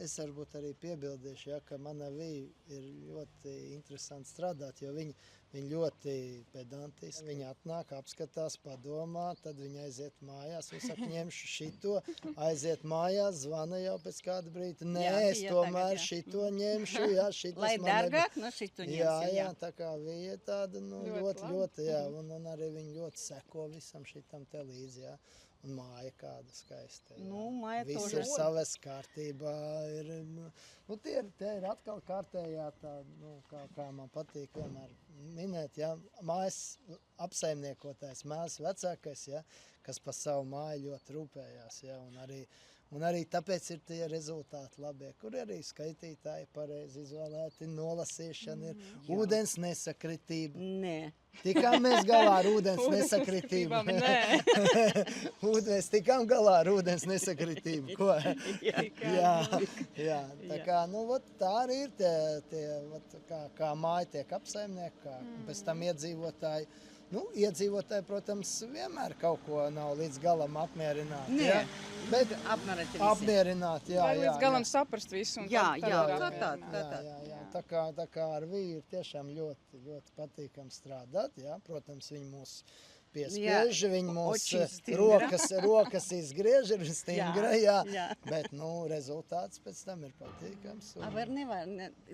es varbūt arī piebildīšu, ja, ka man avī ir ļoti interesanti strādāt, jo viņi ļoti pedantiski. Viņi atnāk, apskatās, padomā, tad viņi aiziet mājās. Viņi saka, ņemšu šito, aiziet mājās, zvana jau pēc kāda brīža. Nē, es tomēr šito ņemšu, jā, šitas Lai dārgāk, no šito ņemsim, jā, tā kā viņa tāda, ļoti, jā, un arī viņi ļoti seko visam šitam te līdzi, jā. Un māja kāda skaista. Māja viss ir savas kārtībā. Tie ir atkal kārtējā tā, kā man patīk vienmēr minēt, ja, mājas apsaimniekotājs, mājas vecākais, ja, kas par savu māju ļoti rūpējās, ja, un arī tāpēc ir tie rezultāti labie, kur arī skaitītāji pareizi izvēlēti, nolasīšana ir, ūdens nesakritība. Nē. Tikām mēs galā ar ūdens nesakritību. Mēs tikām galā ar ūdens nesakritību. Ko? Jā. Tā kā, tā arī ir kā māja tiek apsaimnieka, pēc tam iedzīvotāji. Iedzīvotāji, protams, vienmēr kaut ko nav līdz galam apmierināti. Nē, bet apmierināti, jā. Vai līdz galam saprast visu. Jā. Tā kā ar vīru tiešām ļoti, ļoti patīkam strādāt, jā. Protams, viņi mūs piespiež, viņi mūs rokas izgriež, ir stingra, jā. Bet, rezultāts pēc tam ir patīkams.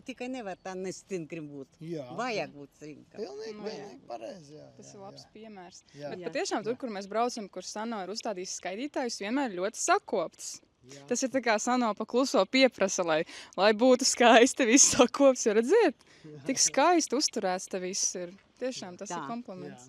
Tikai nevar tā nestingri būt. Vajag būt stingri. Pilnīgi pareizi, jā. Tas ir labs piemērs. Jā. Bet patiešām tur, kur mēs braucam, kur Sano ir uzstādījis skaitītājus, vienmēr ļoti sakopts. Jā. Tas ir tā kā Sano pa kluso pieprasa, lai būtu skaisti viss sakopts, jo redziet, tik skaisti uzturēts te viss ir. Tiešām tas ir kompliments.